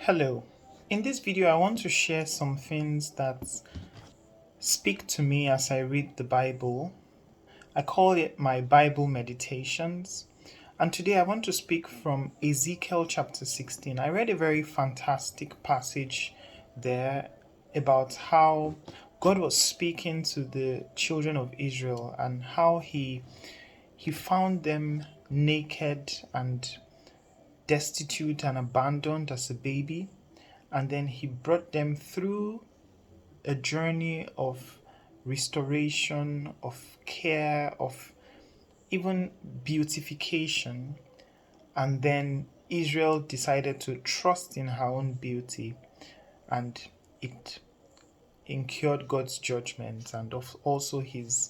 Hello. In this video, I want to share some things that speak to me as I read the Bible. I call it my Bible meditations. And today I want to speak from Ezekiel chapter 16. I read a very fantastic passage there about how God was speaking to the children of Israel and how he found them naked and destitute and abandoned as a baby, and then he brought them through a journey of restoration, of care, of even beautification. And then Israel decided to trust in her own beauty, and it incurred God's judgment and also his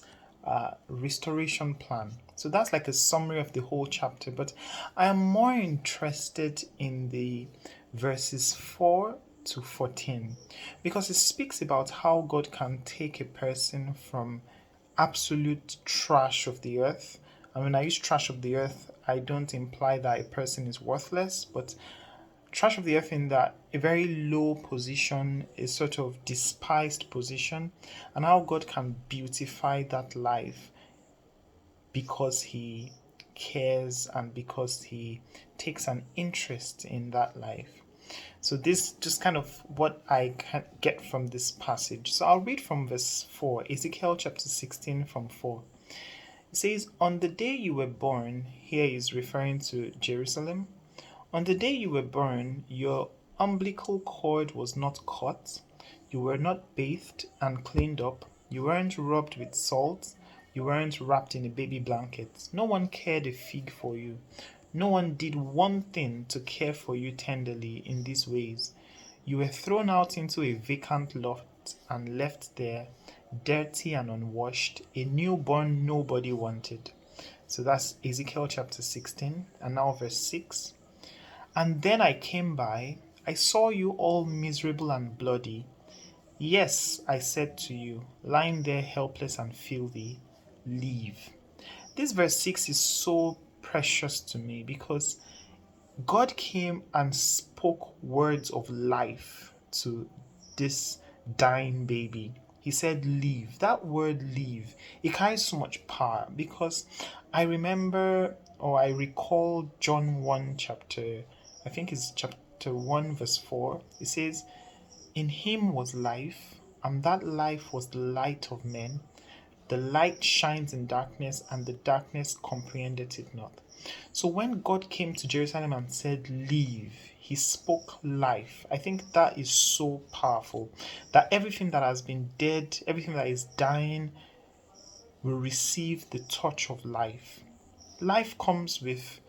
restoration plan. So that's like a summary of the whole chapter, but I am more interested in the verses 4 to 14 because it speaks about how God can take a person from absolute trash of the earth. And when I use trash of the earth, I don't imply that a person is worthless, but trash of the earth in that a very low position, a sort of despised position, and how God can beautify that life because He cares and because He takes an interest in that life. So this just kind of what I can get from this passage. So I'll read from verse 4, Ezekiel chapter 16 from 4. It says, "On the day you were born," here is referring to Jerusalem. "On the day you were born, your umbilical cord was not cut, you were not bathed and cleaned up, you weren't rubbed with salt, you weren't wrapped in a baby blanket. No one cared a fig for you. No one did one thing to care for you tenderly in these ways. You were thrown out into a vacant lot and left there, dirty and unwashed, a newborn nobody wanted." So that's Ezekiel chapter 16, and now verse 6. "And then I came by, I saw you all miserable and bloody. Yes, I said to you, lying there helpless and filthy, leave." This verse 6 is so precious to me because God came and spoke words of life to this dying baby. He said, leave. That word leave, it carries so much power because I remember or I recall John 1 chapter, I think it's chapter 1 verse 4. It says, "In him was life, and that life was the light of men. The light shines in darkness, and the darkness comprehended it not." So when God came to Jerusalem and said, leave, he spoke life. I think that is so powerful. That everything that has been dead, everything that is dying, will receive the touch of life. Life comes with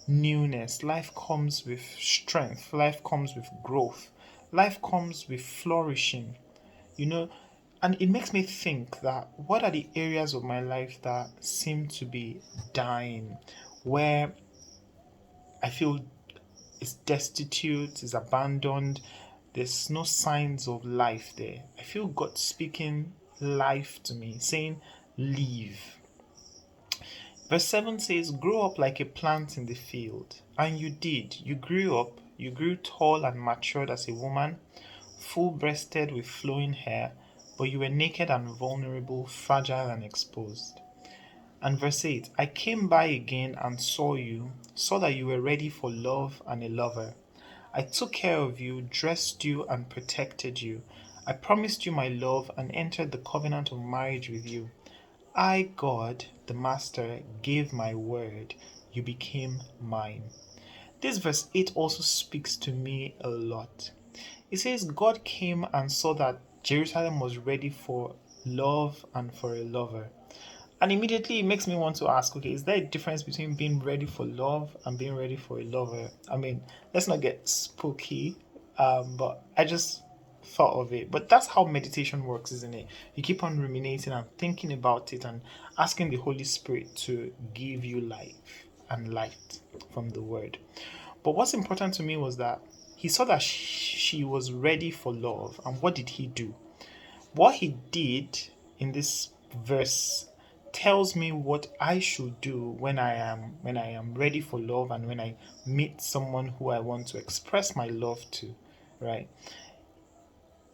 newness, life comes with strength, life comes with growth, life comes with flourishing. You know, and it makes me think that what are the areas of my life that seem to be dying, where I feel is destitute, is abandoned, there's no signs of life there. I feel God speaking life to me, saying, leave. Verse 7 says, "Grow up like a plant in the field." And you did. You grew up, you grew tall and matured as a woman, full breasted with flowing hair, but you were naked and vulnerable, fragile and exposed. And verse 8, "I came by again and saw you, saw that you were ready for love and a lover. I took care of you, dressed you, and protected you. I promised you my love and entered the covenant of marriage with you. I, God, the Master, gave my word. You became mine." This verse 8 also speaks to me a lot. It says God came and saw that Jerusalem was ready for love and for a lover. And immediately it makes me want to ask, okay, is there a difference between being ready for love and being ready for a lover? I mean, let's not get spooky, but I just thought of it. But that's how meditation works, isn't it? You keep on ruminating and thinking about it and asking the Holy Spirit to give you life and light from the Word. But what's important to me was that he saw that she was ready for love. And what did he do? What he did in this verse tells me what I should do when I am ready for love and when I meet someone who I want to express my love to. right?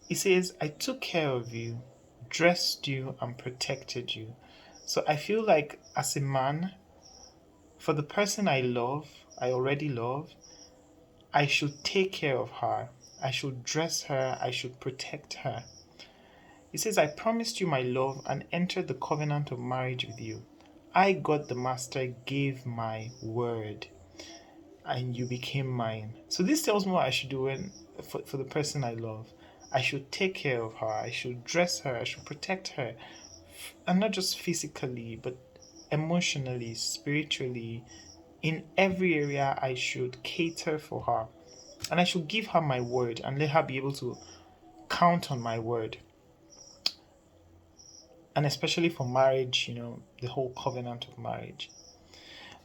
He says, I took care of you, dressed you, and protected you. So I feel like as a man, for the person I already love, I should take care of her. I should dress her. I should protect her. He says, I promised you my love and entered the covenant of marriage with you. I, God the Master, gave my word and you became mine. So this tells me what I should do for the person I love. I should take care of her. I should dress her. I should protect her. And not just physically, but emotionally, spiritually. In every area, I should cater for her. And I should give her my word and let her be able to count on my word. And especially for marriage, the whole covenant of marriage.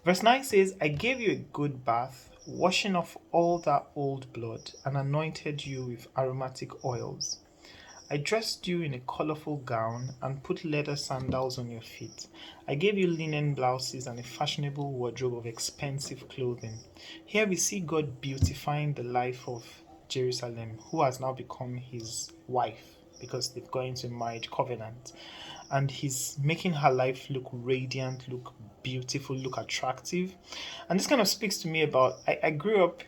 Verse 9 says, I gave you a good bath, washing off all that old blood, and anointed you with aromatic oils. I dressed you in a colorful gown and put leather sandals on your feet. I gave you linen blouses and a fashionable wardrobe of expensive clothing. Here we see God beautifying the life of Jerusalem, who has now become his wife because they've gone into a marriage covenant. And he's making her life look radiant, look beautiful, look attractive. And this kind of speaks to me about I grew up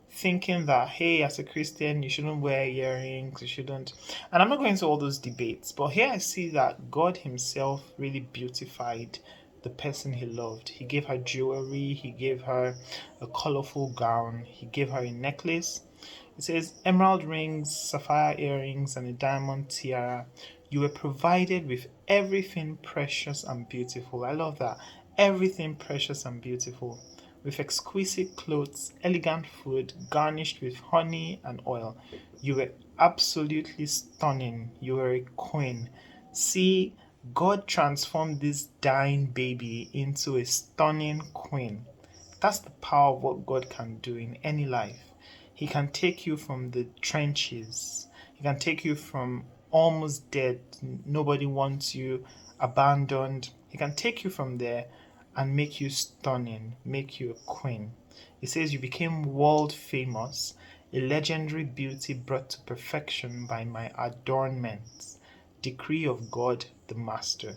thinking that, hey, as a Christian, you shouldn't wear earrings, you shouldn't. And I'm not going into all those debates, but here I see that God himself really beautified the person he loved. He gave her jewelry, he gave her a colorful gown, he gave her a necklace. It says emerald rings, sapphire earrings, and a diamond tiara. You were provided with everything precious and beautiful. I love that. Everything precious and beautiful. With exquisite clothes, elegant food, garnished with honey and oil. You were absolutely stunning. You were a queen. See, God transformed this dying baby into a stunning queen. That's the power of what God can do in any life. He can take you from the trenches. He can take you from almost dead, nobody wants you, abandoned. He can take you from there and make you stunning, make you a queen. He says you became world famous, a legendary beauty brought to perfection by my adornments. Decree of God the Master.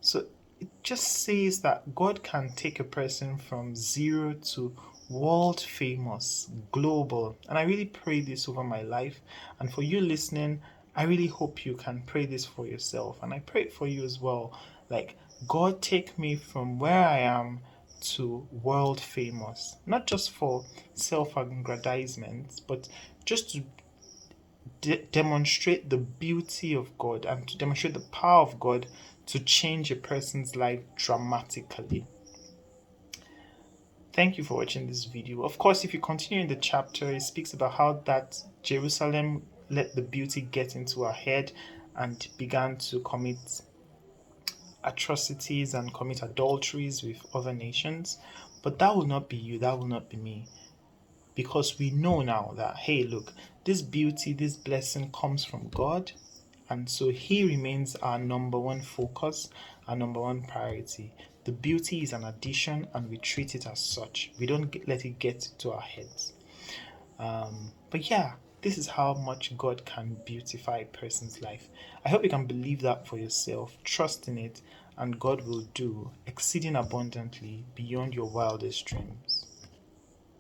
So it just says that God can take a person from zero to world famous, global. And I really pray this over my life. And for you listening, I really hope you can pray this for yourself. And I pray it for you as well. Like, God, take me from where I am to world famous. Not just for self aggrandizement, but just to demonstrate the beauty of God and to demonstrate the power of God to change a person's life dramatically. Thank you for watching this video. Of course, if you continue in the chapter, it speaks about how that Jerusalem let the beauty get into her head and began to commit atrocities and commit adulteries with other nations. But that will not be you, that will not be me. Because we know now that, hey, look, this beauty, this blessing comes from God. And so he remains our number one focus, our number one priority. The beauty is an addition and we treat it as such. We don't let it get to our heads. But yeah, this is how much God can beautify a person's life. I hope you can believe that for yourself, trust in it, and God will do exceeding abundantly beyond your wildest dreams.